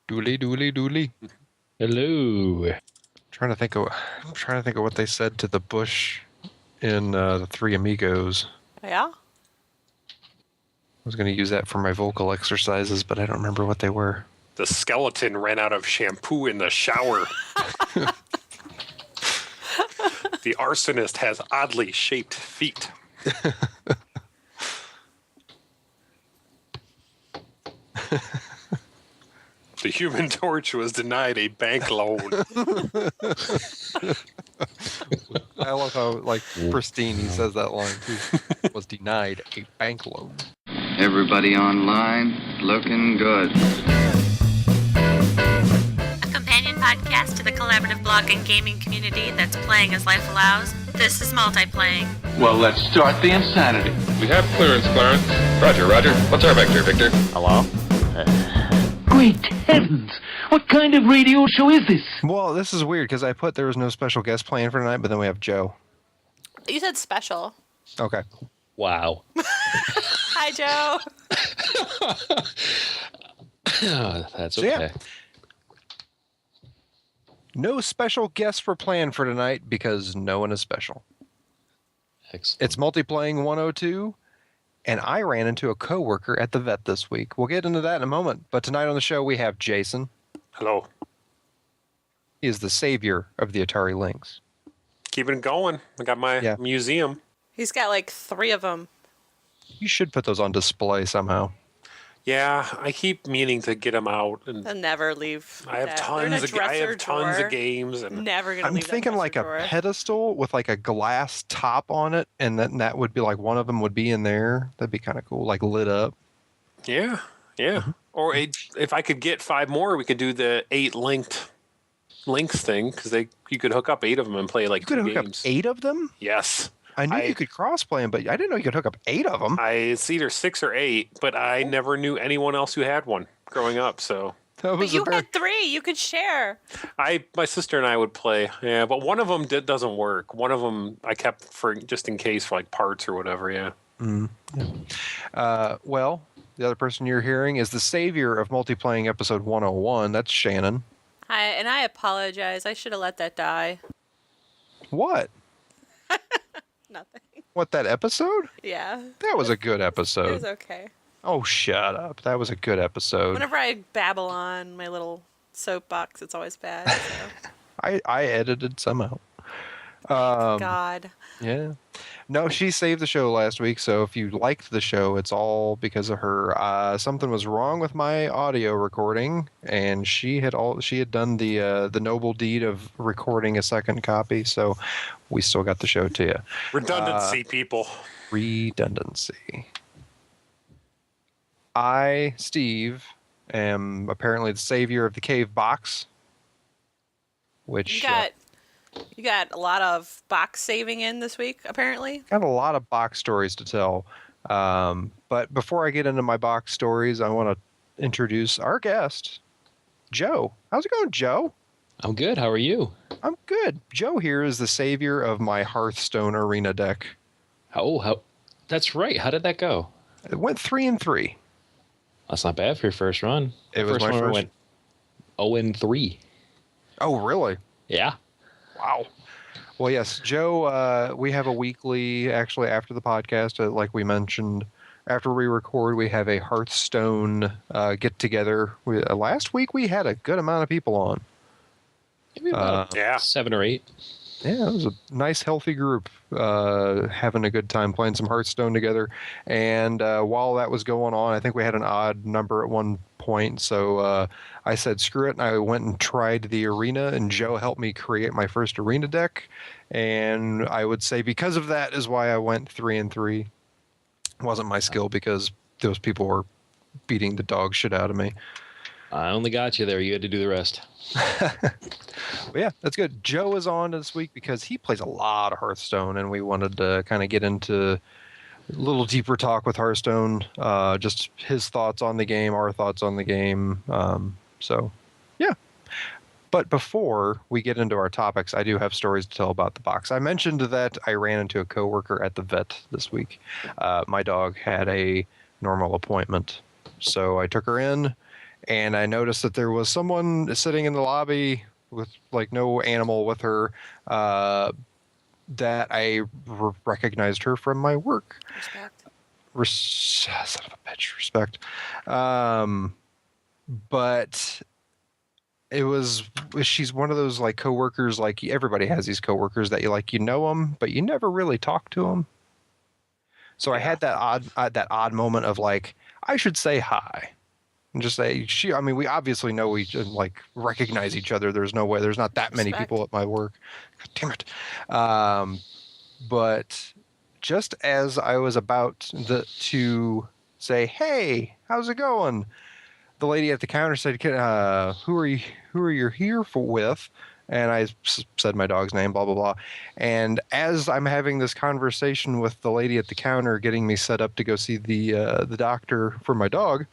Dooley, dooley, dooley. Hello. I'm trying to think of what they said to the bush in the Three Amigos. Yeah? I was going to use that for my vocal exercises, but I don't remember what they were. The skeleton ran out of shampoo in the shower. The arsonist has oddly shaped feet. The Human Torch was denied a bank loan. I love how, like, pristine he says that line, too. Was denied a bank loan. Everybody online, looking good. A companion podcast to the collaborative blog and gaming community that's playing as life allows. This is Multiplaying. Well, let's start the insanity. We have clearance, Clarence. Roger. What's our vector, Victor? Hello? Great heavens! What kind of radio show is this? Well, this is weird, because I put there was no special guest playing for tonight, but then we have Joe. You said special. Okay. Wow. Hi, Joe. That's So, okay. yeah. No special guests were planned for tonight because no one is special. Excellent. It's Multiplaying 102, and I ran into a coworker at the vet this week. We'll get into that in a moment, but tonight on the show we have Jason. Hello. He is the savior of the Atari Lynx. Keeping it going. I got my museum. He's got like 3 of them. You should put those on display somehow. Yeah, I keep meaning to get them out, and They'll never leave. I have tons of games. And Never gonna I'm leave that thinking like a dresser drawer. pedestal with like a glass top on it, and then that would be like one of them would be in there. That'd be kind of cool, like lit up. yeah. Or if I could get 5 more, we could do the 8 links thing, because you could hook up 8 of them and play like You could 2 hook games. up 8 of them? Yes. I knew you could cross-play them, but I didn't know you could hook up 8 of them. It's either 6 or 8, but I never knew anyone else who had one growing up. So But you had 3. You could share. my sister and I would play. Yeah, but one of them doesn't work. One of them I kept for just in case for like parts or whatever. Yeah. Well, the other person you're hearing is the savior of Multiplaying episode 101. That's Shannon. I apologize. I should have let that die. What? Nothing. What, that episode? Yeah. That was a good It episode. was okay. Oh, shut up. That was a good episode. Whenever I babble on my little soapbox, it's always bad. So. I edited somehow. God. Yeah. No, she saved the show last week, so if you liked the show, it's all because of her. Something was wrong with my audio recording, and she had done the noble deed of recording a second copy, so we still got the show to you. Redundancy, people. Redundancy. I, Steve, am apparently the savior of the cave box, which You got a lot of box saving in this week, apparently. got a lot of box stories to tell. But before I get into my box stories, I want to introduce our guest, Joe. How's it going, Joe? I'm good. How are you? I'm good. Joe here is the savior of my Hearthstone arena deck. How? That's right. How did that go? It went 3-3. That's not bad for your first run. It was my one first. Went 0-3. Oh, really? Yeah. Wow. Well, yes, Joe, we have a weekly, actually after the podcast, like we mentioned, after we record, we have a Hearthstone get-together. Last week we had a good amount of people on. Maybe about 7 or 8. Yeah, it was a nice, healthy group having a good time playing some Hearthstone together. And while that was going on, I think we had an odd number at one point. So I said, screw it. And I went and tried the arena, and Joe helped me create my first arena deck. And I would say because of that is why I went 3-3. It wasn't my skill because those people were beating the dog shit out of me. I only got you there. You had to do the rest. But yeah, that's good. Joe is on this week because he plays a lot of Hearthstone, and we wanted to kind of get into a little deeper talk with Hearthstone, just his thoughts on the game, our thoughts on the game. So, yeah. But before we get into our topics, I do have stories to tell about the box. I mentioned that I ran into a coworker at the vet this week. My dog had a normal appointment, so I took her in. and I noticed that there was someone sitting in the lobby with like no animal with her, that I recognized her from my work. Son of a bitch, respect. But she's one of those like coworkers, like everybody has these coworkers that you know them, but you never really talk to them. So I had that odd moment of like, I should say hi. And just say we obviously know we like recognize each other. There's no way. There's not that many people at my work. God damn it. But just as I was about to say, "Hey, how's it going?" the lady at the counter said, "Who are you here with?" And I said my dog's name, blah blah blah. And as I'm having this conversation with the lady at the counter, getting me set up to go see the doctor for my dog,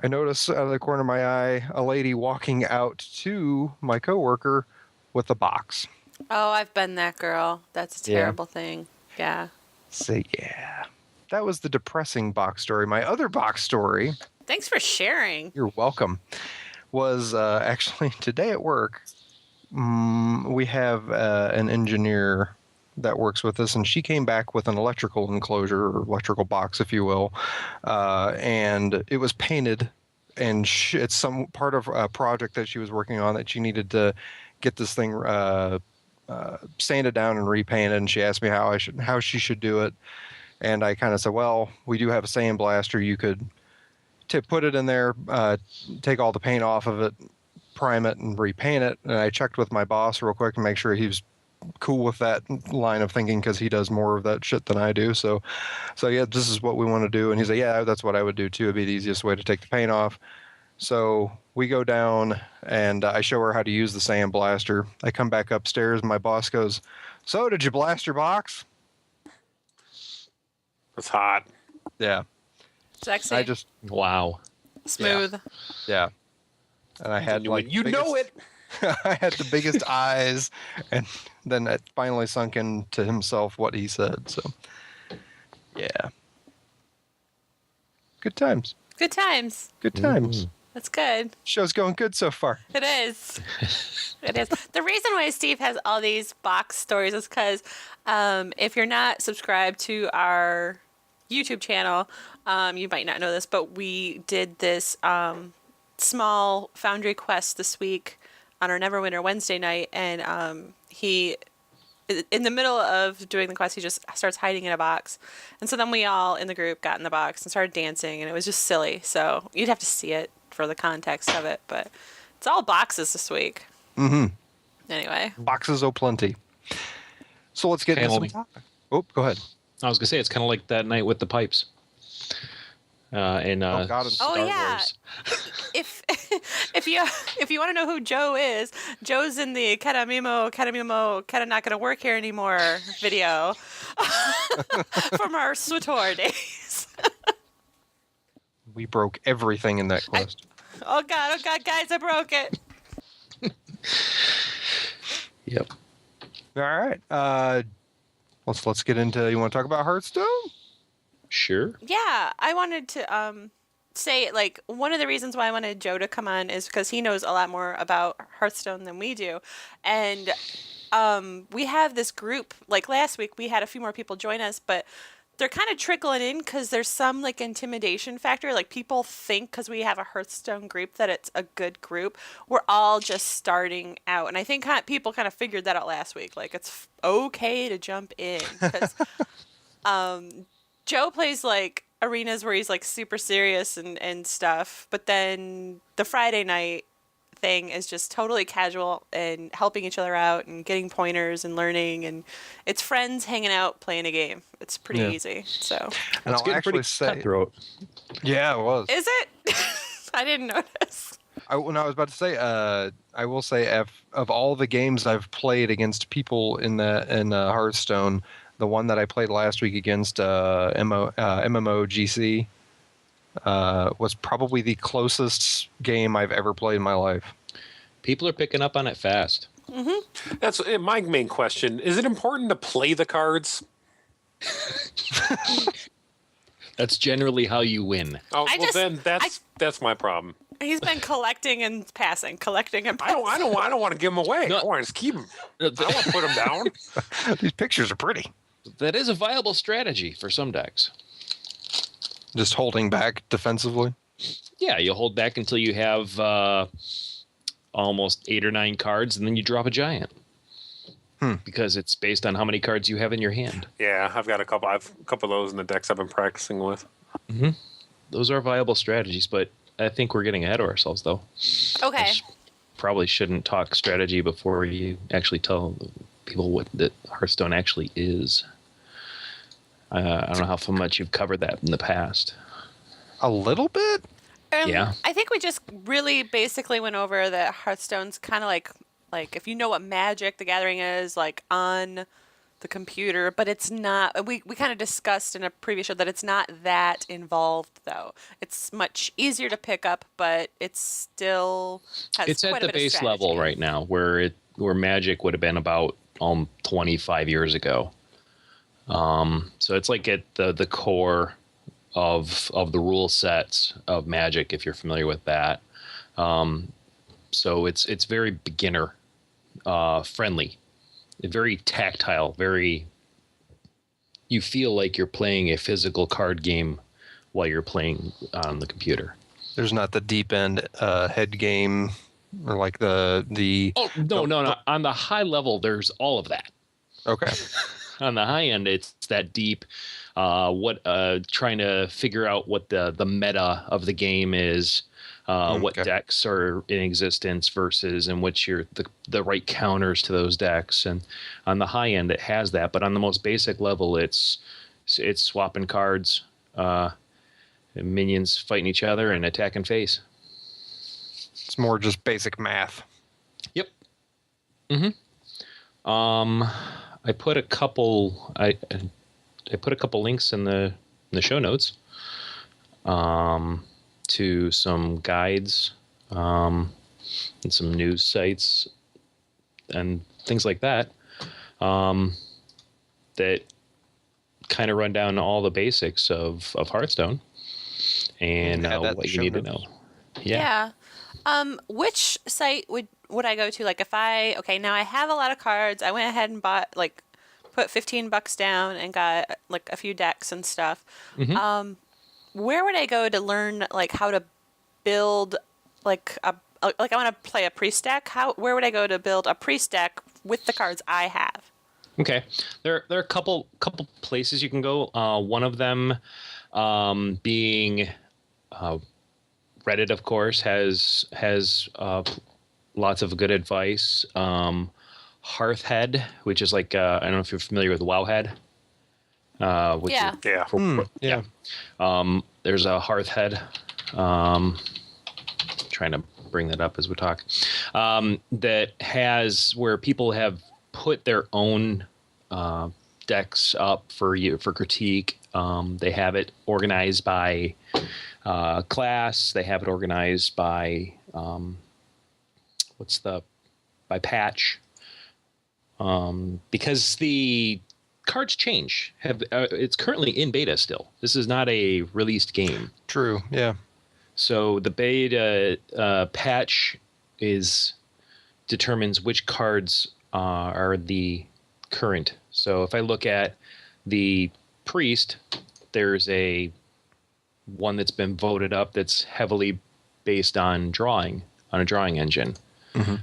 I notice out of the corner of my eye a lady walking out to my coworker with a box. Oh, I've been that girl. That's a terrible thing. Yeah. So yeah, that was the depressing box story. My other box story. Thanks for sharing. You're welcome. Was actually today at work. We have an engineer that works with us, and she came back with an electrical enclosure, or electrical box, if you will, and it was painted, and it's some part of a project that she was working on that she needed to get this thing sanded down and repainted, and she asked me how she should do it, and I kind of said, well, we do have a sandblaster. You could put it in there, take all the paint off of it, prime it, and repaint it. And I checked with my boss real quick to make sure he was cool with that line of thinking, because he does more of that shit than I do. So yeah, this is what we want to do. And he's like, yeah, that's what I would do too. It'd be the easiest way to take the paint off. So we go down, and I show her how to use the sandblaster. I come back upstairs, and my boss goes, "So, did you blast your box?" It's hot. Yeah. Sexy. Wow. Smooth. Yeah. And I had like know it. I had the biggest eyes, and then it finally sunk into himself what he said. So, yeah. Good times. Good times. Good times. That's good. Show's going good so far. It is. It is. The reason why Steve has all these box stories is because if you're not subscribed to our YouTube channel, you might not know this, but we did this small Foundry quest this week on our Neverwinter Wednesday night, and he, in the middle of doing the quest, he just starts hiding in a box, and so then we all in the group got in the box and started dancing, and it was just silly. So you'd have to see it for the context of it, but it's all boxes this week. Anyway, boxes plenty. So let's get into some topic. Oh, go ahead. I was gonna say it's kind of like that night with the pipes. In Star Wars. If you want to know who Joe is, Joe's in the Kedamimo not gonna work here anymore video from our SWTOR days. We broke everything in that quest. Oh god, guys, I broke it. Yep. All right. Let's get into. You want to talk about Hearthstone? Sure. Yeah, I wanted to say, like, one of the reasons why I wanted Joe to come on is because he knows a lot more about Hearthstone than we do. And we have this group, like last week we had a few more people join us, but they're kind of trickling in because there's some like intimidation factor. Like people think because we have a Hearthstone group that it's a good group. We're all just starting out. And I think people kind of figured that out last week. Like it's okay to jump in because Joe plays like arenas where he's like super serious and stuff. But then the Friday night thing is just totally casual and helping each other out and getting pointers and learning, and it's friends hanging out playing a game. It's pretty easy. So and I'll actually say cutthroat. Yeah, it was. Is it? I didn't notice. I was about to say I will say of all the games I've played against people in Hearthstone, the one that I played last week against MMORPGs was probably the closest game I've ever played in my life. People are picking up on it fast. Mm-hmm. That's my main question. Is it important to play the cards? That's generally how you win. Oh, then that's my problem. He's been collecting and passing, collecting and I passing. don't want to give them away. No. I want to just keep them. I don't want to put them down. These pictures are pretty. That is a viable strategy for some decks. Just holding back defensively. Yeah, you hold back until you have almost 8 or 9 cards, and then you drop a giant. Because it's based on how many cards you have in your hand. Yeah, I've got a couple. I've a couple of those in the decks I've been practicing with. Mm-hmm. Those are viable strategies, but I think we're getting ahead of ourselves, though. Okay. Probably shouldn't talk strategy before you actually tell people what that Hearthstone actually is. I don't know how much you've covered that in the past. A little bit? Yeah. I think we just really basically went over that Hearthstone's kind of like if you know what Magic the Gathering is, like on the computer, but it's not. We kind of discussed in a previous show that it's not that involved, though. It's much easier to pick up, but it's still has It's quite at a the bit of base strategy. level right now, where Magic would have been about 25 years ago. So it's like at the core of the rule sets of Magic, if you're familiar with that. So it's very beginner friendly, very tactile, very. You feel like you're playing a physical card game while you're playing on the computer. There's not the deep end head game or like the. Oh no! On the high level, there's all of that. Okay. On the high end, it's that deep. Trying to figure out what the meta of the game is. What decks are in existence versus and which you're the right counters to those decks. And on the high end, it has that. But on the most basic level, it's swapping cards, minions fighting each other and attacking face. It's more just basic math. Yep. Mm-hmm. I put a couple. I put a couple links in the show notes. To some guides and some news sites and things like that that kind of run down all the basics of Hearthstone and what you need to know. Yeah. Which site would I go to? Like now I have a lot of cards. I went ahead and put $15 down and got like a few decks and stuff. Mm-hmm. Where would I go to learn like how to build I want to play a priest deck? Where would I go to build a priest deck with the cards I have? Okay, there are a couple places you can go. One of them being Reddit, of course, has lots of good advice. Hearthhead, which is like I don't know if you're familiar with Wowhead. Yeah. There's a Hearthhead. Trying to bring that up as we talk. That has where people have put their own decks up for critique. They have it organized by class. They have it organized by by patch. Because the cards change. It's currently in beta still. This is not a released game. True. Yeah. So the beta patch determines which cards are the current. So if I look at the priest, there's one that's been voted up that's heavily based on a drawing engine. Mm-hmm.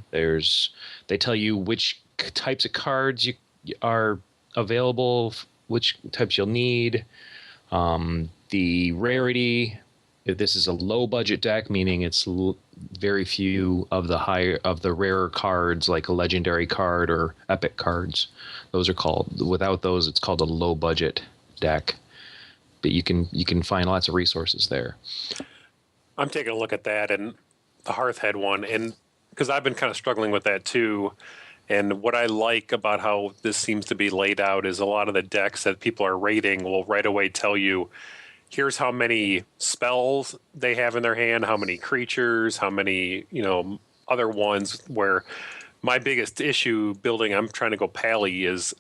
They tell you which types of cards you are available, which types you'll need, the rarity. If this is a low budget deck, meaning it's very few of the rarer cards, like a legendary card or epic cards. Those are called. Without those, it's called a low budget deck. But you can find lots of resources there. I'm taking a look at that and the Hearthhead one, and because I've been kind of struggling with that too. And what I like about how this seems to be laid out is a lot of the decks that people are rating will right away tell you, here's how many spells they have in their hand, how many creatures, how many, other ones. Where my biggest issue building, I'm trying to go pally, is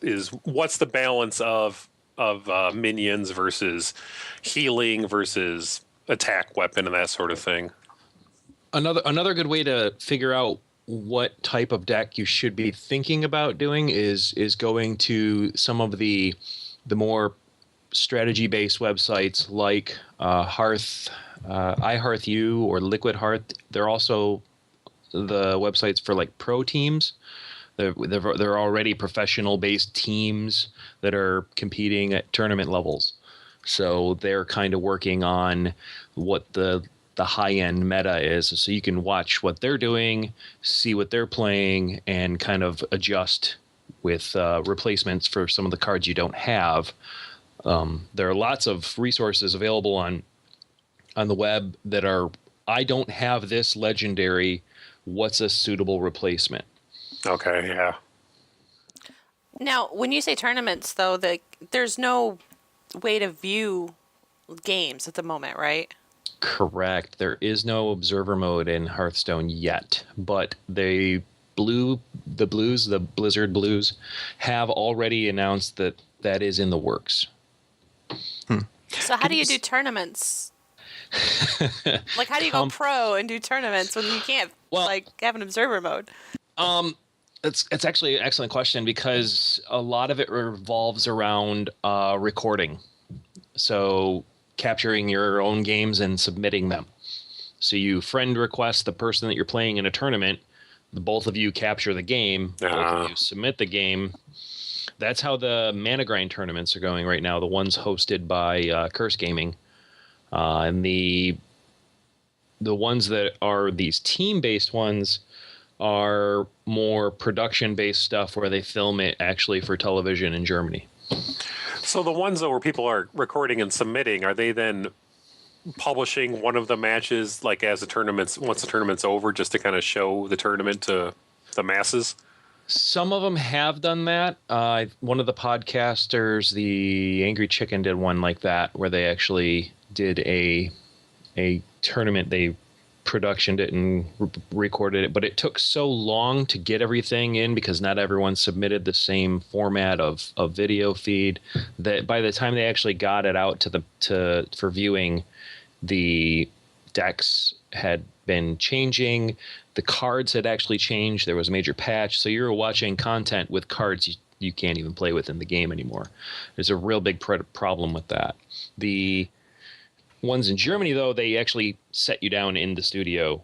what's the balance of minions versus healing versus attack weapon and that sort of thing. Another good way to figure out what type of deck you should be thinking about doing is going to some of the more strategy based websites like iHearthU or Liquid Hearth. They're also the websites for like pro teams. They're already professional based teams that are competing at tournament levels. So they're kind of working on what the high end meta is. So you can watch what they're doing, see what they're playing, and kind of adjust with replacements for some of the cards you don't have. There are lots of resources available on the web that are, I don't have this legendary, what's a suitable replacement? Okay, yeah. Now, when you say tournaments, though, there's no way to view games at the moment, right? Correct. There is no observer mode in Hearthstone yet, but the Blizzard Blues have already announced that is in the works. So how do you do tournaments? Like, how do you go pro and do tournaments when you can't have an observer mode? It's actually an excellent question because a lot of it revolves around recording. So capturing your own games and submitting them. So you friend request the person that you're playing in a tournament. The both of you capture the game. Both of you submit the game. That's how the Mana Grind tournaments are going right now. The ones hosted by Curse Gaming, and the ones that are these team-based ones are more production-based stuff where they film it actually for television in Germany. So the ones though where people are recording and submitting, are they then publishing one of the matches like as once the tournament's over, just to kind of show the tournament to the masses? Some of them have done that. One of the podcasters, the Angry Chicken, did one like that where they actually did a tournament. They productioned it and recorded it, but it took so long to get everything in because not everyone submitted the same format of video feed that by the time they actually got it out for viewing, the decks had been changing. The cards had actually changed. There was a major patch. So you're watching content with cards you can't even play with in the game anymore. There's a real big problem with that. The ones in Germany, though, they actually set you down in the studio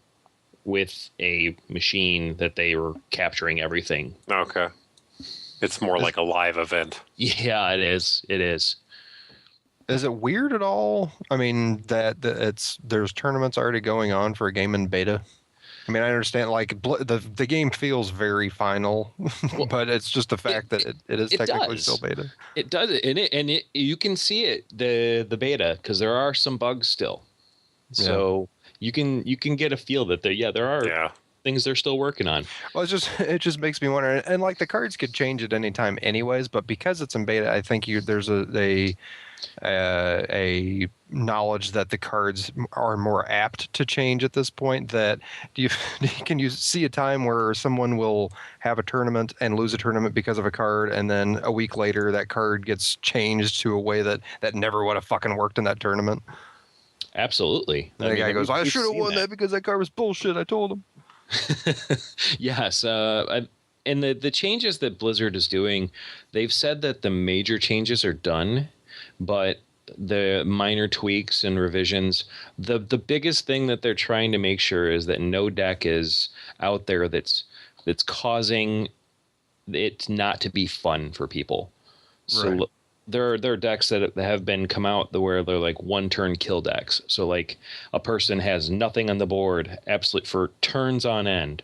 with a machine that they were capturing everything. Okay. It's more like a live event. Yeah, it is. It is. Is it weird at all? I mean, that there's tournaments already going on for a game in beta. I mean, I understand like the game feels very final, but it's just the fact that it is technically still beta. It does, and you can see it the beta because there are some bugs still. So you can get a feel that there are things they're still working on. Well, it just makes me wonder, and like the cards could change at any time anyways, but because it's in beta, I think there's a knowledge that the cards are more apt to change at this point. That can you see a time where someone will have a tournament and lose a tournament because of a card, and then a week later that card gets changed to a way that never would have fucking worked in that tournament? Absolutely. And the guy goes, I should have won that because that card was bullshit. I told him. Yes. And the changes that Blizzard is doing, they've said that the major changes are done, but the minor tweaks and revisions, the biggest thing that they're trying to make sure is that no deck is out there that's causing it not to be fun for people. Right. So there are decks that have been come out where they're like one turn kill decks. So like a person has nothing on the board absolutely for turns on end,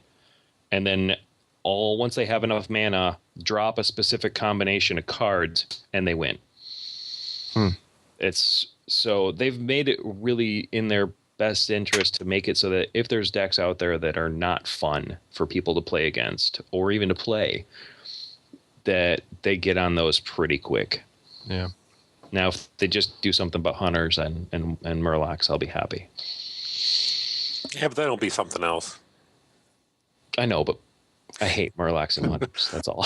and then once they have enough mana, drop a specific combination of cards and they win. It's so they've made it really in their best interest to make it so that if there's decks out there that are not fun for people to play against or even to play, that they get on those pretty quick. Yeah. Now, if they just do something about hunters and Murlocs, I'll be happy. Yeah, but that'll be something else. I know, but I hate Murlocs and hunters. That's all.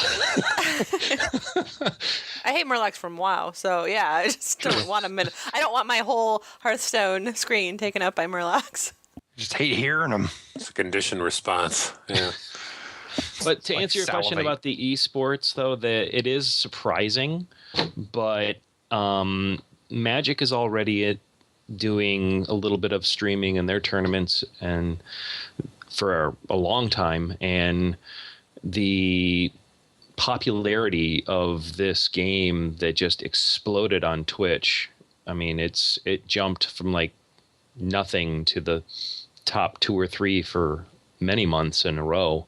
I hate Murlocs from WoW, so yeah, I just don't want I don't want my whole Hearthstone screen taken up by Murlocs. Just hate hearing them. It's a conditioned response. Yeah. But to Like answer your question salivate. about the esports, though, that it is surprising, but Magic is already doing a little bit of streaming in their tournaments and for a long time, and the popularity of this game that just exploded on Twitch. I mean, it jumped from like nothing to the top 2 or 3 for many months in a row.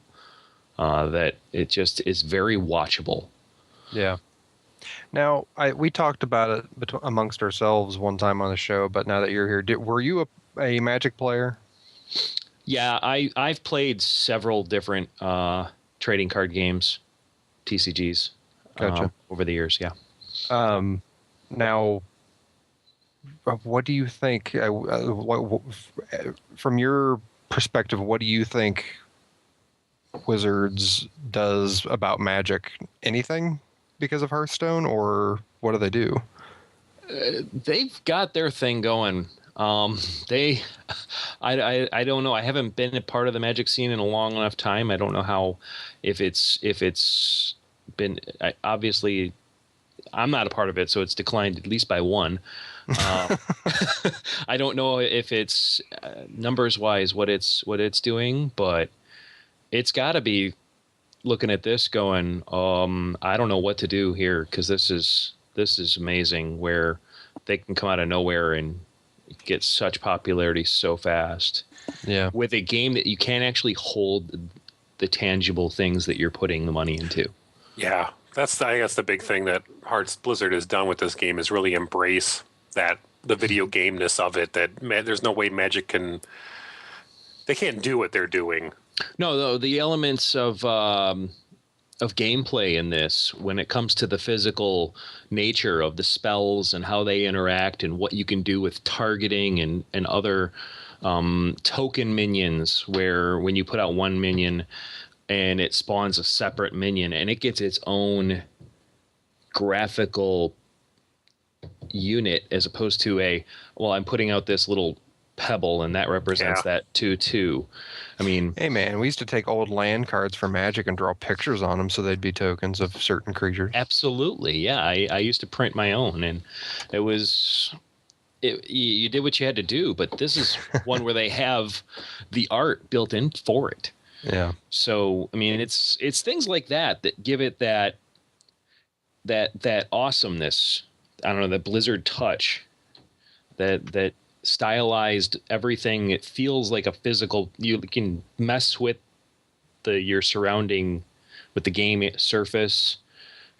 That it just is very watchable. Yeah. Now, we talked about it amongst ourselves one time on the show, but now that you're here, were you a Magic player? Yeah, I've played several different trading card games, TCGs, Gotcha. over the years. Yeah. Now, what do you think? From your perspective, what do you think Wizards does about Magic? Anything because of Hearthstone, or what do they do? They've got their thing going. I don't know. I haven't been a part of the Magic scene in a long enough time. I don't know how, if it's been, obviously I'm not a part of it, so it's declined at least by 1. I don't know if it's numbers wise what it's doing, but it's got to be looking at this going, I don't know what to do here, because this is amazing where they can come out of nowhere and get such popularity so fast. Yeah. With a game that you can't actually hold the tangible things that you're putting the money into. Yeah, I think that's the big thing that Blizzard has done with this game, is really embrace the video gameness of it. That there's no way Magic they can't do what they're doing. No, the elements of gameplay in this, when it comes to the physical nature of the spells and how they interact and what you can do with targeting and other token minions, where when you put out one minion and it spawns a separate minion and it gets its own graphical unit, as opposed to I'm putting out this little pebble and that represents that 2/2. I mean, hey man, we used to take old land cards for Magic and draw pictures on them so they'd be tokens of certain creatures. Absolutely, yeah. I used to print my own, and it was you did what you had to do. But this is one where they have the art built in for it. Yeah. So I mean, it's things like that give it that awesomeness. I don't know, the Blizzard touch. That stylized everything. It feels like a physical. You can mess with your surrounding, with the game surface.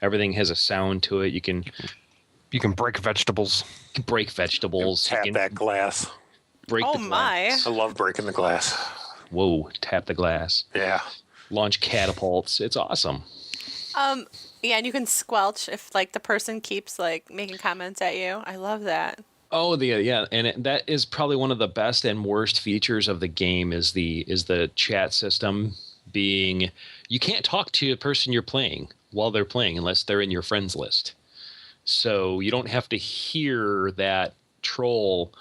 Everything has a sound to it. You can break vegetables. Tap that glass. Break the glass. I love breaking the glass. Whoa! Tap the glass. Yeah. Launch catapults. It's awesome. Yeah, and you can squelch if like the person keeps like making comments at you. I love that. Oh, and that is probably one of the best and worst features of the game is the chat system being, you can't talk to the person you're playing while they're playing unless they're in your friends list. So you don't have to hear that troll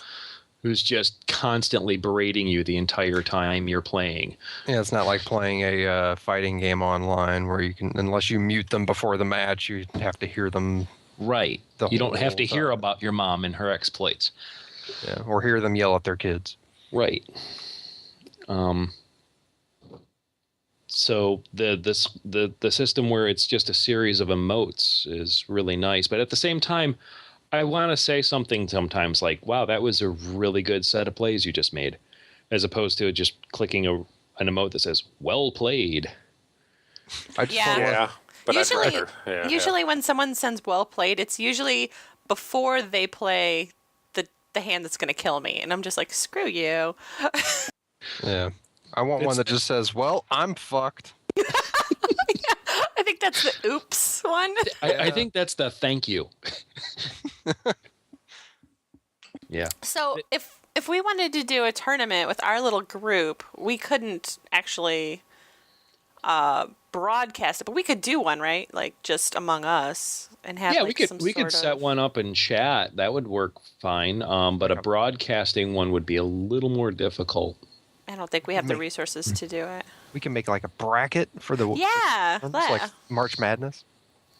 who's just constantly berating you the entire time you're playing. Yeah, it's not like playing a fighting game online where you can, unless you mute them before the match, you have to hear them. Right. You don't have to hear about your mom and her exploits. Yeah, or hear them yell at their kids. Right. So the system where it's just a series of emotes is really nice, but at the same time, I want to say something sometimes like, "Wow, that was a really good set of plays you just made," as opposed to just clicking an emote that says "Well played." But usually when someone sends well played, it's usually before they play the hand that's going to kill me. And I'm just like, screw you. Yeah. I want one that just says, well, I'm fucked. Yeah, I think that's the oops one. I think that's the thank you. Yeah. So if we wanted to do a tournament with our little group, we couldn't actually broadcast it, but we could do one, right? Like just among us and have we could set one up in chat. That would work fine. But a broadcasting one would be a little more difficult. I don't think we have the resources to do it. We can make like a bracket for the Yeah, like March Madness.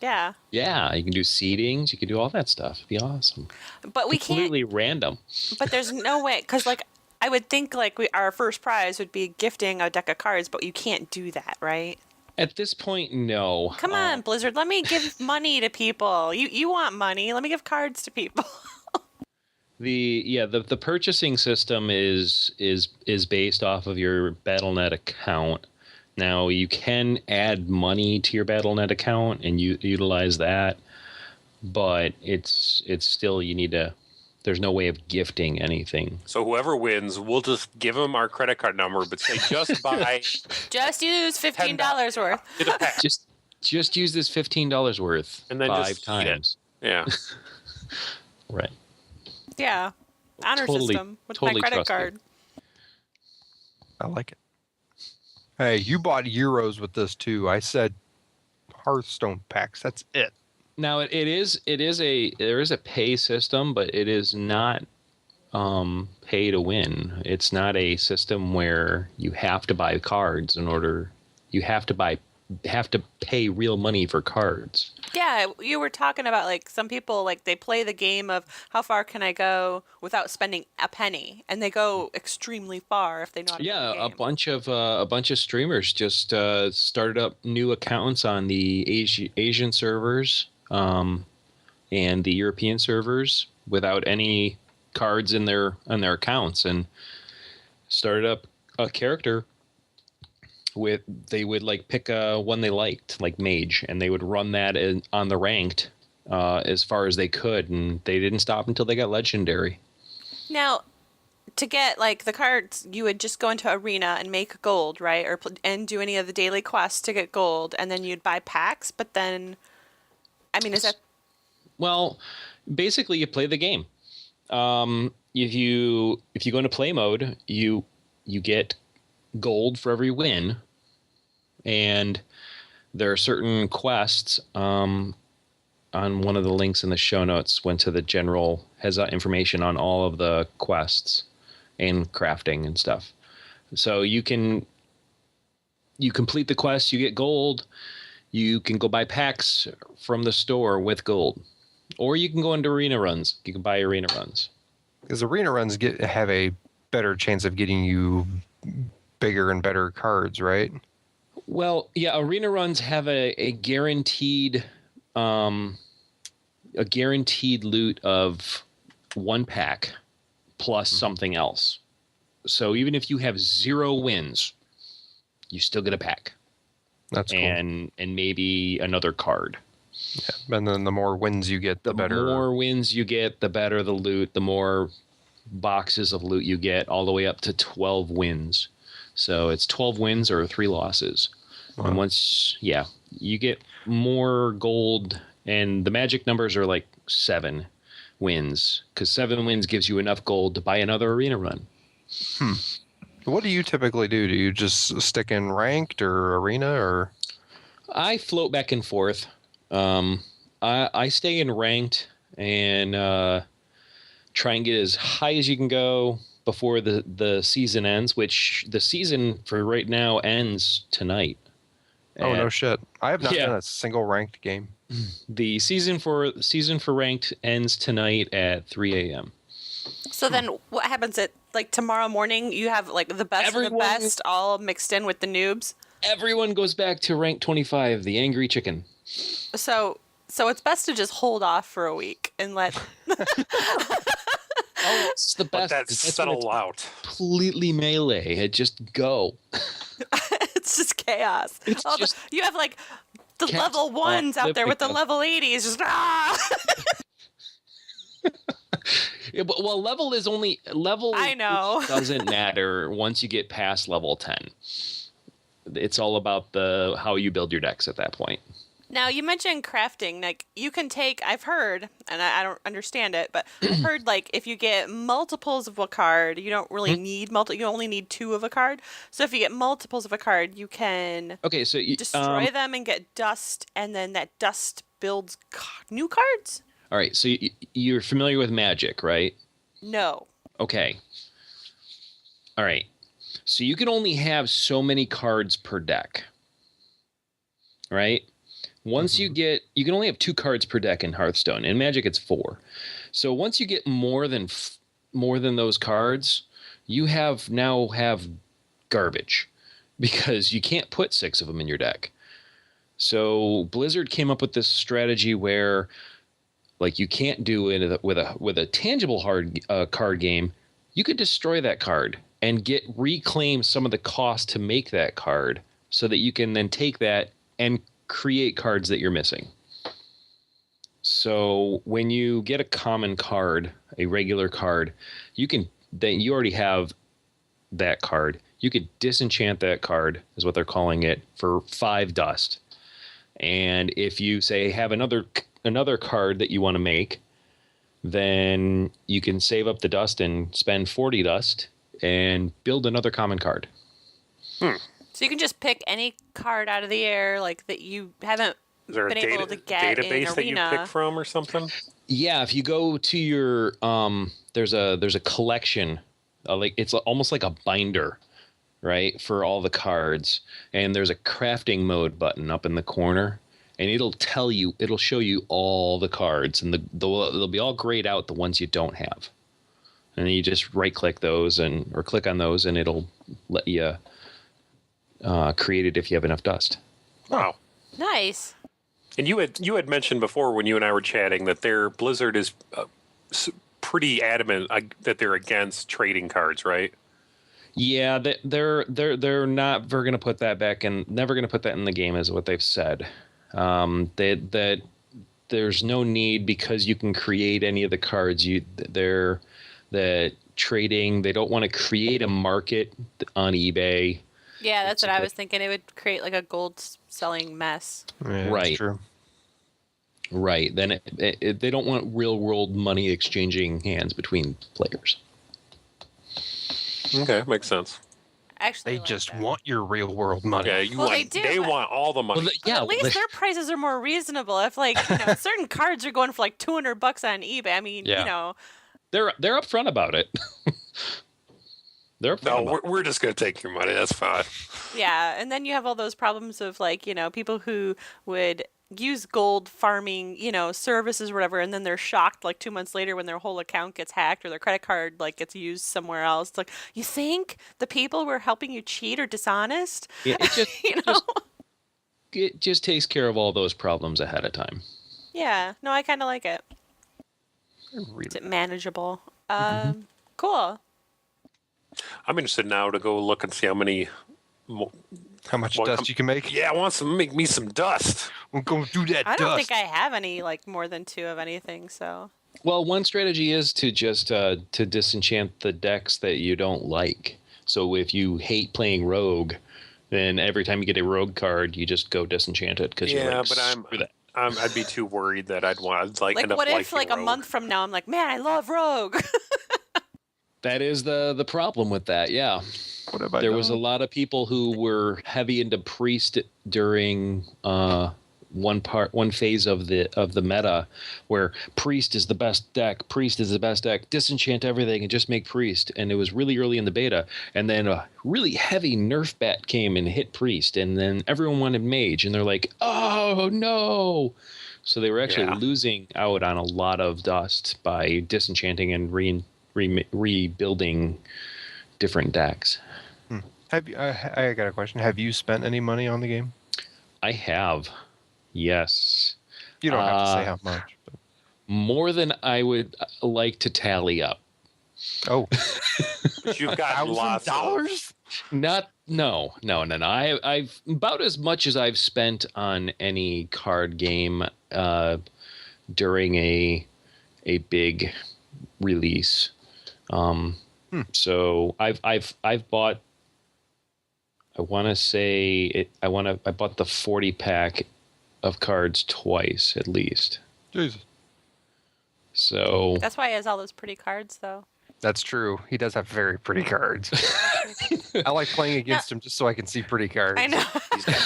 Yeah. Yeah, you can do seedings. You can do all that stuff. It'd be awesome. But we can't. Completely random. But there's no way, because like I would think like our first prize would be gifting a deck of cards, but you can't do that, right? At this point, no. Come on, Blizzard. Let me give money to people. You want money? Let me give cards to people. The purchasing system is based off of your Battle.net account. Now you can add money to your Battle.net account and you utilize that, but it's still you need to. There's no way of gifting anything. So whoever wins, we'll just give them our credit card number, but say just buy. Just use $15 worth. Get a pack. Just use this $15 worth and then 5 times. Yeah. Right. Yeah. Honor system with my credit card. I like it. Hey, you bought Euros with this too. I said Hearthstone packs. That's it. Now there is a pay system, but it is not pay to win. It's not a system where you have to buy cards in order. You have to pay real money for cards. Yeah, you were talking about like some people like they play the game of how far can I go without spending a penny, and they go extremely far if they know how to play the game. A bunch of streamers just started up new accounts on the Asian servers and the European servers without any cards in their accounts, and started up a character. They would like pick one they liked, like mage, and they would run that on the ranked as far as they could, and they didn't stop until they got legendary. Now, to get like the cards, you would just go into arena and make gold, right? And do any of the daily quests to get gold, and then you'd buy packs. But then, I mean, is that? Well, basically, you play the game. If you go into play mode, you get gold for every win. And there are certain quests on one of the links in the show notes went to the general, has information on all of the quests and crafting and stuff. So you complete the quest, you get gold. You can go buy packs from the store with gold. Or you can go into arena runs. You can buy arena runs. Because arena runs have a better chance of getting you bigger and better cards, right? Well, yeah, arena runs have a guaranteed loot of 1 pack plus something else. So even if you have 0 wins, you still get a pack. That's cool. And maybe another card. Yeah, and then the more wins you get, the better. The more wins you get, the better the loot. The more boxes of loot you get, all the way up to 12 wins. So it's 12 wins or 3 losses. Wow. And once, you get more gold, and the magic numbers are like 7 wins, because 7 wins gives you enough gold to buy another arena run. What do you typically do? Do you just stick in ranked or arena, or? I float back and forth. I stay in ranked and try and get as high as you can go before the season ends, which the season for right now ends tonight. Oh, no shit. I have not done a single ranked game. The season for ranked ends tonight at 3 a.m. So then what happens at like tomorrow morning? You have like the best of the best all mixed in with the noobs? Everyone goes back to rank 25, the angry chicken. So it's best to just hold off for a week and let... Oh, it's the best. Let that settle out. Completely melee. It just go. It's just chaos. You have like the level 1s out there with the level 80s. Just Yeah, but, well, level. I know. Doesn't matter once you get past level 10. It's all about how you build your decks at that point. Now, you mentioned crafting. Like, you can take, I've heard, and I don't understand it, but I've heard, like, if you get multiples of a card, you don't really need you only need 2 of a card. So if you get multiples of a card, you can destroy them and get dust, and then that dust builds new cards? All right, so you're familiar with Magic, right? No. Okay. All right. So you can only have so many cards per deck, right? Once you can only have 2 cards per deck in Hearthstone. In Magic, it's 4. So once you get more than those cards, you now have garbage because you can't put 6 of them in your deck. So Blizzard came up with this strategy where, like, you can't do it with a tangible card game. You could destroy that card and reclaim some of the cost to make that card, so that you can then take that and create cards that you're missing. So when you get a common card, a regular card, you already have that card. You could disenchant that card, is what they're calling it, for 5 dust. And if you say have another card that you want to make, then you can save up the dust and spend 40 dust and build another common card. So you can just pick any card out of the air, like, that you haven't been able to get in database Arena. that you pick from or something? Yeah, if you go to your there's a collection, like it's almost like a binder, right, for all the cards, and there's a crafting mode button up in the corner, and it'll show you all the cards, and they'll be all grayed out, the ones you don't have, and then you just right click those or click on those, and it'll let you create it if you have enough dust. Wow, Nice. And you had mentioned before when you and I were chatting that Blizzard is pretty adamant that they're against trading cards, right? Yeah, they're not going to put that back and never going to put that in the game, is what they've said. That there's no need, because you can create any of the cards. That trading, they don't want to create a market on eBay. Yeah, that's what I was thinking. It would create like a gold selling mess. Yeah, Right. That's true. Right. Then they don't want real world money exchanging hands between players. Okay, makes sense. Actually, They just want your real world money. Yeah, Well, they do, they but- want all the money. But at least their prices are more reasonable. If, like, certain cards are going for like $200 on eBay, I mean, Yeah. They're upfront about it. We're just going to take your money. That's fine. Yeah, and then you have all those problems of, like, people who would use gold farming, services or whatever, and then they're shocked like 2 months later when their whole account gets hacked or their credit card like gets used somewhere else. It's like, you think the people who are helping you cheat are dishonest? Yeah, it just takes care of all those problems ahead of time. Yeah, no, I kind of like it. Really? It's manageable. Cool. I'm interested now to go look and see how many. How much dust you can make? Yeah, I want to make me some dust. We're going to do that I dust. don't think I have any, like, more than 2 of anything, so. Well, one strategy is to just to disenchant the decks that you don't like. So if you hate playing Rogue, then every time you get a Rogue card, you just go disenchant it, because you're like, but screw that. I'd be too worried that I'd want Like, end up what if, liking like, a Rogue. month from now, I'm like, man, I love Rogue. That is the problem with that, yeah. What have I There done? was a lot of people who were heavy into Priest during one phase of the meta, where Priest is the best deck, disenchant everything and just make Priest. And it was really early in the beta, and then a really heavy nerf bat came and hit Priest, and then everyone wanted Mage, and they're like, oh no. So they were actually losing out on a lot of dust by disenchanting and rebuilding different decks. Have you, I got a question. Have you spent any money on the game? I have, yes. You don't have to say how much. But... More than I would like to tally up. Oh, But you've got lots of $1,000? No. I've about as much as I've spent on any card game during a big release. So I've bought. I want to say it. I bought the 40 pack of cards twice at least. Jesus. So That's why he has all those pretty cards, though. That's true. He does have very pretty cards. I like playing against him just so I can see pretty cards. I know.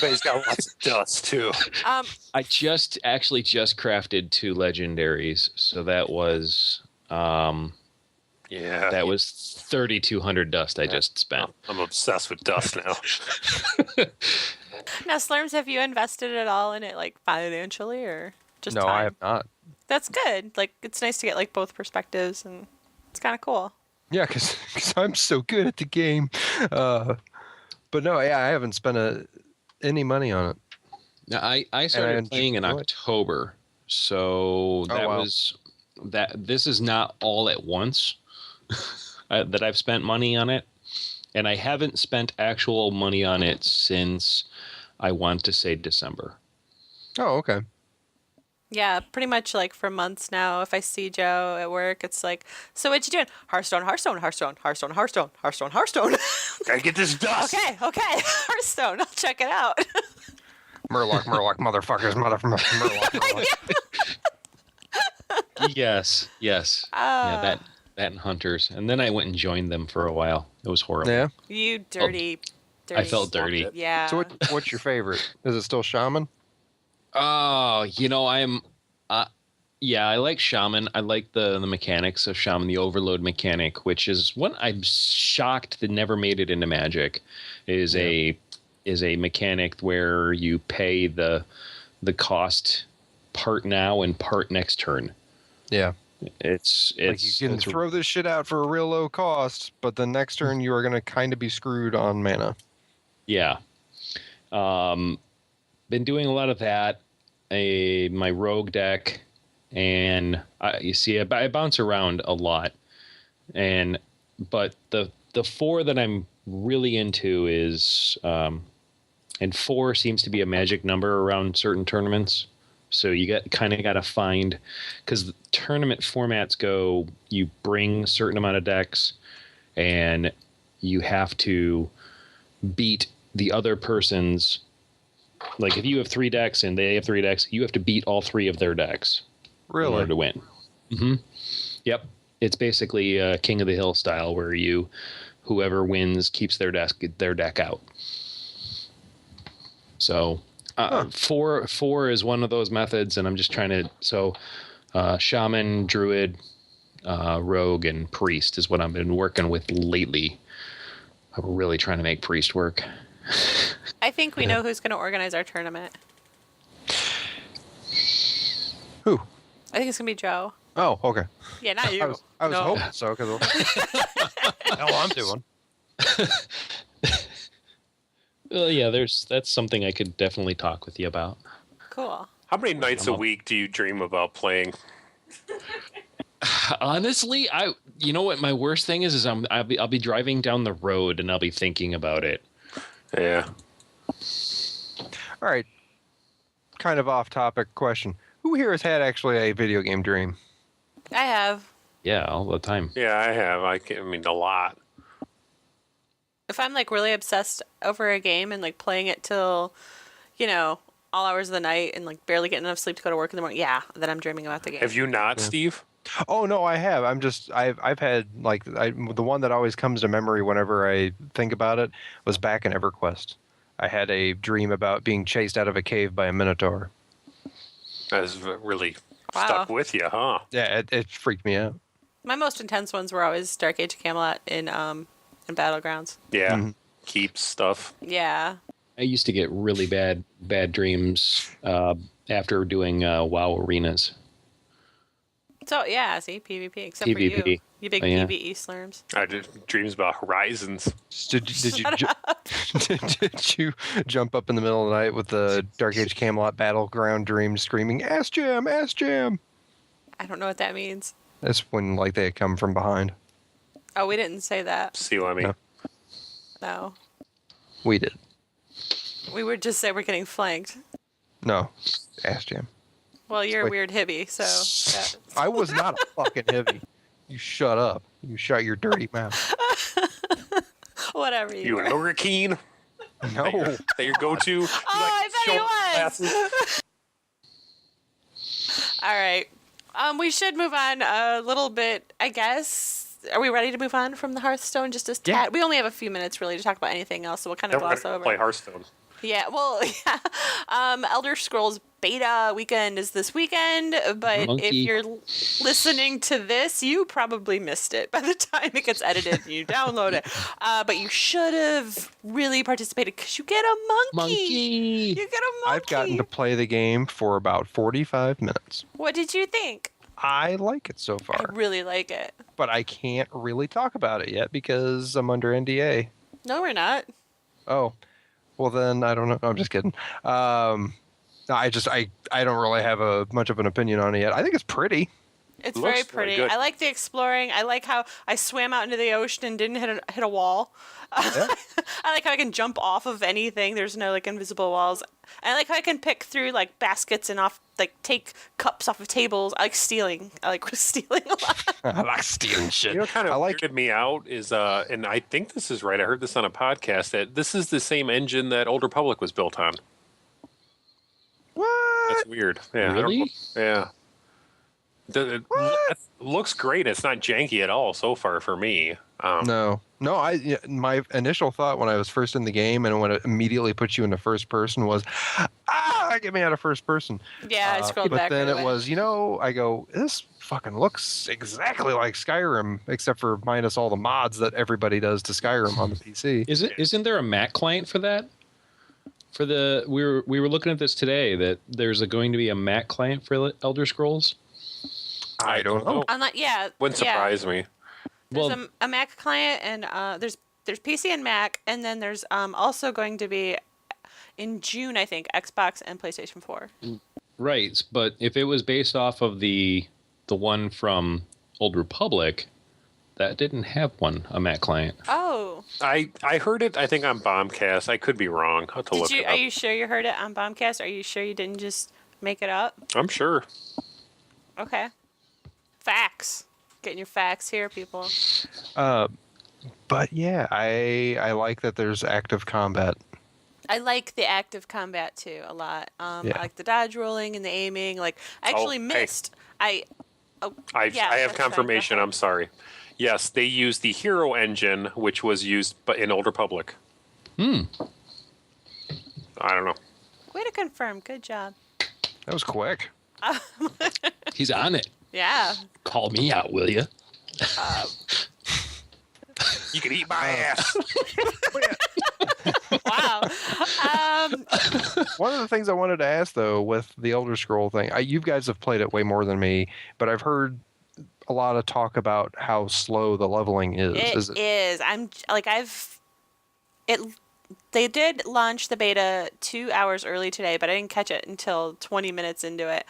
he's got lots of dust too. I just crafted 2 legendaries, so that was Yeah. That was 3,200 dust I just spent. I'm obsessed with dust now. Now, Slurms, have you invested at all in it, like financially or just No, time? I have not. That's good. Like, it's nice to get like both perspectives, and it's kind of cool. Yeah, because I'm so good at the game. But no, yeah, I haven't spent any money on it. Now, I started playing in October, so that was that. This is not all at once that I've spent money on it, and I haven't spent actual money on it since I want to say December. Oh, okay. Yeah, pretty much like for months now. If I see Joe at work, it's like, so what you doing? Hearthstone, Hearthstone, Hearthstone, Hearthstone, Hearthstone, Hearthstone, Hearthstone. Gotta get this dust. Okay, Hearthstone. I'll check it out. Murloc, motherfuckers, Murloc. Yes. Yeah, that and Hunters, and then I went and joined them for a while. It was horrible. Yeah. You dirty. I felt dirty. Yeah. So what's your favorite? Is it still Shaman? Oh, I like Shaman. I like the mechanics of Shaman, the overload mechanic, which is one I'm shocked that never made it into Magic. Is a mechanic where you pay the cost part now and part next turn. Yeah. It's like you can throw this shit out for a real low cost, but the next turn you are going to kind of be screwed on mana. Yeah. Been doing a lot of that. My rogue deck, and I bounce around a lot. But the 4 that I'm really into is, and 4 seems to be a magic number around certain tournaments. So you got to find, because the tournament formats go, you bring a certain amount of decks, and you have to beat the other person's. Like if you have 3 decks and they have 3 decks, you have to beat all 3 of their decks in order to win. Mm-hmm. Yep, it's basically King of the Hill style, where whoever wins keeps their deck out. So 4 is one of those methods, and I'm just trying to. So Shaman, Druid, Rogue, and Priest is what I've been working with lately. I'm really trying to make Priest work. I think we know who's going to organize our tournament. Who? I think it's going to be Joe. Oh, okay. Yeah, not you. I was hoping so, because hell, I'm doing. Well, yeah, that's something I could definitely talk with you about. Cool. How many nights a week do you dream about playing? Honestly, you know what my worst thing is I'll be driving down the road and I'll be thinking about it. Yeah. All right. Kind of off topic question. Who here has had actually a video game dream? I have. Yeah, all the time. Yeah, I have. I mean, a lot. If I'm like really obsessed over a game and like playing it till, all hours of the night and like barely getting enough sleep to go to work in the morning, then I'm dreaming about the game. Have you not, Steve? Oh no, I have. I've had like the one that always comes to memory whenever I think about it was back in EverQuest. I had a dream about being chased out of a cave by a minotaur. That's really stuck with you, huh? Yeah, it freaked me out. My most intense ones were always Dark Age of Camelot in Battlegrounds. Yeah, keeps stuff. Yeah. I used to get really bad dreams after doing WoW arenas. So yeah, see PvP. Except PvP. for you big PvE slurms. I did dreams about Horizons. Did you jump up in the middle of the night with the Dark Age Camelot Battleground dream, screaming "Ass Jam, Ass Jam"? I don't know what that means. That's when like they come from behind. Oh, we didn't say that. See what I mean? No. We did. We would just say we're getting flanked. No, Ass Jam. Well, you're a weird hippie, so. I was not a fucking hippie. You shut up. You shut your dirty mouth. Whatever you a Lurricane? No. That your go-to? I bet he was. All right. We should move on a little bit, I guess. Are we ready to move on from the Hearthstone? Just a tad? We only have a few minutes, really, to talk about anything else, so we'll kind of gloss over. Play Hearthstone. Yeah, well, yeah. Elder Scrolls beta weekend is this weekend, but if you're listening to this, you probably missed it by the time it gets edited and you download it. But you should have really participated because you get a monkey. You get a monkey. I've gotten to play the game for about 45 minutes. What did you think? I like it so far. I really like it. But I can't really talk about it yet because I'm under NDA. No, we're not. Oh. Well, then I don't know. No, I'm just kidding. No, I don't really have much of an opinion on it yet. I think it's pretty. It's very pretty. I like the exploring. I like how I swam out into the ocean and didn't hit a wall. Yeah. I like how I can jump off of anything. There's no like invisible walls. I like how I can pick through like baskets and take cups off of tables. I like stealing. I like stealing a lot. I like stealing shit. You know, what kind of weirded me out is, and I think this is right. I heard this on a podcast that this is the same engine that Old Republic was built on. What? That's weird. Yeah. Really? Yeah. It looks great. It's not janky at all so far for me. No. My initial thought when I was first in the game and when it immediately puts you into first person was, get me out of first person. Yeah, I scrolled back. But then it was, I go, this fucking looks exactly like Skyrim, except for minus all the mods that everybody does to Skyrim on the PC. Isn't there a Mac client for that? We were looking at this today that there's going to be a Mac client for Elder Scrolls. I don't know. Wouldn't surprise me. There's a Mac client, and there's PC and Mac, and then there's also going to be in June, I think, Xbox and PlayStation 4. Right, but if it was based off of the one from Old Republic, that didn't have a Mac client. Oh. I heard it, I think, on Bombcast. I could be wrong. I'll have to look it up. Are you sure you heard it on Bombcast? Are you sure you didn't just make it up? I'm sure. Okay. Facts. Getting your facts here, people. But yeah, I like that there's active combat. I like the active combat too a lot. I like the dodge rolling and the aiming. Like I actually missed. Hey. I have confirmation. I'm sorry. Yes, they used the Hero engine, which was used in Old Republic. I don't know. Way to confirm. Good job. That was quick. He's on it. Yeah. Call me out, will you? You can eat my ass. Wow. One of the things I wanted to ask, though, with the Elder Scroll thing, you guys have played it way more than me, but I've heard a lot of talk about how slow the leveling is. It is. They did launch the beta 2 hours early today, but I didn't catch it until 20 minutes into it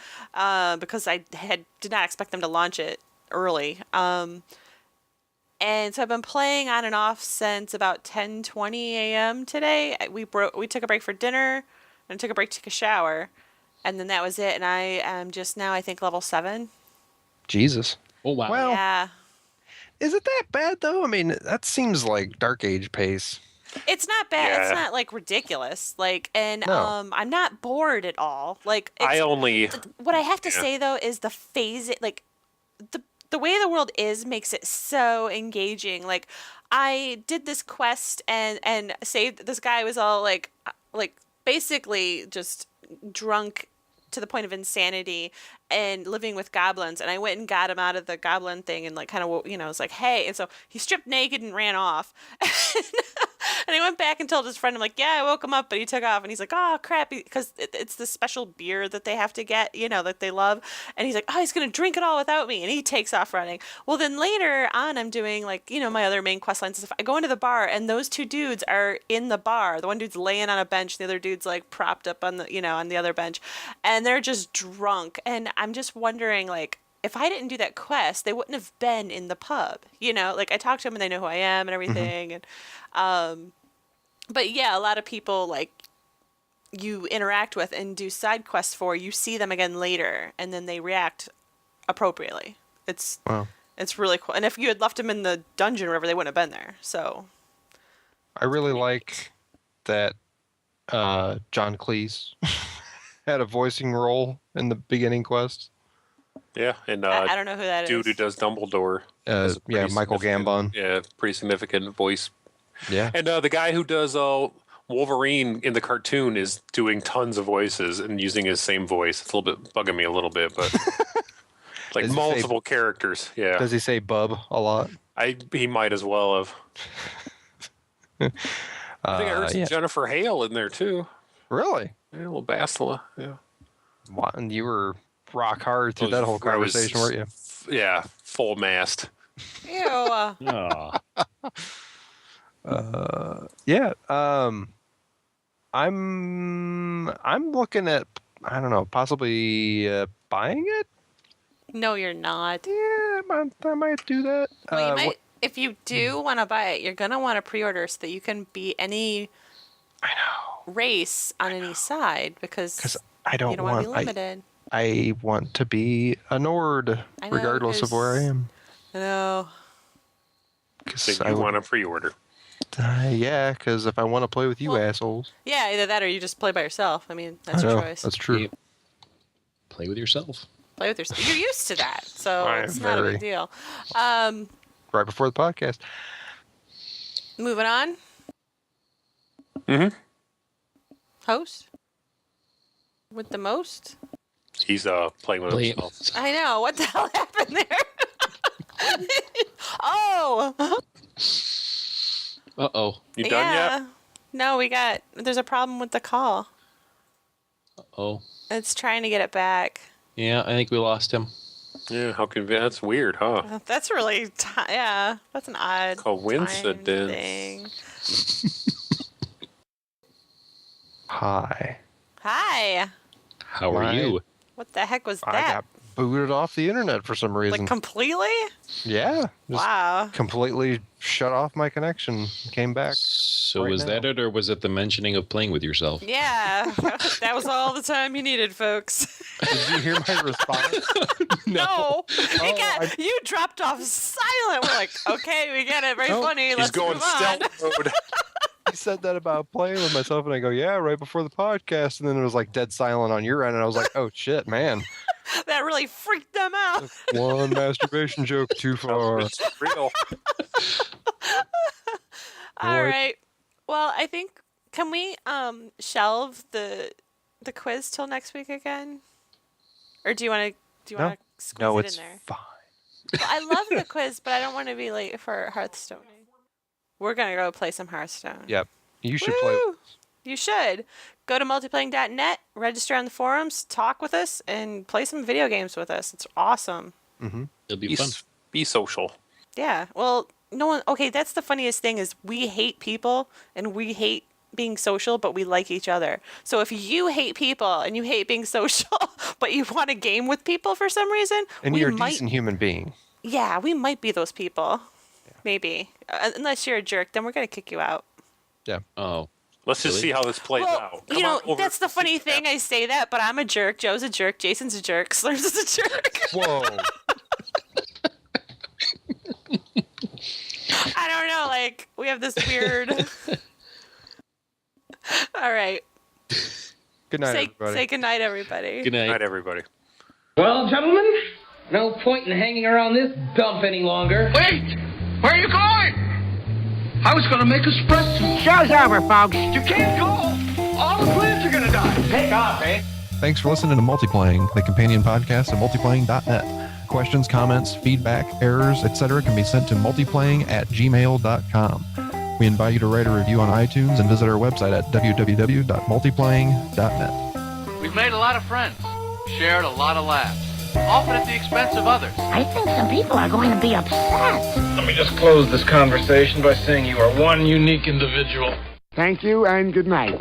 because I did not expect them to launch it early. And so I've been playing on and off since about 10:20 a.m. today. We took a break for dinner and took a break to take a shower, and then that was it. And I am just now, I think, level 7. Jesus. Oh, wow. Well, yeah. Is it that bad, though? I mean, that seems like Dark Age pace. It's not bad. Yeah. It's not like ridiculous. No. I'm not bored at all. What I have to say though is the phase, the way the world makes it so engaging. Like I did this quest and saved this guy was all like basically just drunk to the point of insanity and living with goblins, and I went and got him out of the goblin thing and was like, hey, and so he stripped naked and ran off. And I went back and told his friend, I'm like, yeah, I woke him up, but he took off. And he's like, oh, crap, because it's this special beer that they have to get, that they love. And he's like, oh, he's going to drink it all without me. And he takes off running. Well, then later on, I'm doing, my other main quest lines and stuff. I go into the bar, and those two dudes are in the bar. The one dude's laying on a bench. The other dude's, propped up on on the other bench. And they're just drunk. And I'm just wondering, if I didn't do that quest, they wouldn't have been in the pub. I talked to them and they know who I am and everything. Mm-hmm. And, but yeah, a lot of people you interact with and do side quests for, you see them again later and then they react appropriately. It's really cool. And if you had left them in the dungeon or whatever, they wouldn't have been there. So I really like that John Cleese had a voicing role in the beginning quest. Yeah, and I don't know who that dude is. who does Dumbledore. Michael Gambon. Yeah, pretty significant voice. Yeah. And the guy who does one Wolverine in the cartoon is doing tons of voices and using his same voice. It's a little bit bugging me a little bit, but like multiple characters. Yeah. Does he say bub a lot? He might as well have. I think I heard some Jennifer Hale in there too. Really? Yeah, a little Bastila. Yeah. Wow, and you were rock hard through that whole conversation, weren't you? Yeah, full mast. Ew. Yeah. I'm looking at, I don't know, possibly buying it. No, you're not. Yeah, I might do that. Well, you might. If you do want to buy it, you're gonna want to pre-order so that you can beat any race on any side because I don't want want to be limited. I want to be a Nord regardless of where I am. I know. So you want to pre-order? Yeah, because if I want to play with you assholes. Yeah, either that or you just play by yourself. I mean, that's your choice. That's true. Play with yourself. Play with yourself. You're used to that, so it's not a big deal. Right before the podcast. Moving on. Mm-hmm. Host? With the most? He's playing with himself. I know. What the hell happened there? Oh! Uh-oh. You done yet? No, there's a problem with the call. Uh-oh. It's trying to get it back. Yeah, I think we lost him. Yeah, how convenient. That's weird, huh? That's really, that's an odd coincidence thing. Hi. Hi. How are you? What the heck was that? I got booted off the internet for some reason. Like completely? Yeah. Wow. Completely shut off my connection. Came back. So was that it, or was it the mentioning of playing with yourself? Yeah. That was all the time you needed, folks. Did you hear my response? No. You dropped off silent. We're like, okay, we get it. Very funny. Let's going move on. stealth mode. He said that about playing with myself, and I go, yeah, right before the podcast. And then it was like dead silent on your end, and I was like, oh, shit, man. That really freaked them out. One masturbation joke too far. It's real. All right. Well, I think, can we shelve the quiz till next week again? Or do you want to squeeze it in there? Fine. Well, I love the quiz, but I don't want to be late for Hearthstone. We're going to go play some Hearthstone. Yep. You should play. You should. Go to multiplaying.net, register on the forums, talk with us, and play some video games with us. It's awesome. Mm-hmm. It'll be fun. Be social. Yeah. Well, no one... Okay, that's the funniest thing is we hate people, and we hate being social, but we like each other. So if you hate people, and you hate being social, but you want to game with people for some reason... And you're a decent human being. Yeah, we might be those people. Yeah. Maybe. Unless you're a jerk, then we're going to kick you out. Yeah. Oh. Let's just see how this plays out. That's the funny thing. I say that, but I'm a jerk. Joe's a jerk. Jason's a jerk. Slurs is a jerk. Whoa. I don't know. Like, we have this weird... All right. Good night, everybody. Say good night, everybody. Good night. Good night, everybody. Well, gentlemen, no point in hanging around this dump any longer. Wait! Where are you going? I was going to make espresso. Show's over, folks. You can't go. All the plants are going to die. Take off, eh? Thanks for listening to Multiplaying, the companion podcast at multiplaying.net. Questions, comments, feedback, errors, etc. can be sent to multiplaying@gmail.com. We invite you to write a review on iTunes and visit our website at www.multiplaying.net. We've made a lot of friends, shared a lot of laughs, often at the expense of others. I think some people are going to be upset. Let me just close this conversation by saying you are one unique individual. Thank you and good night.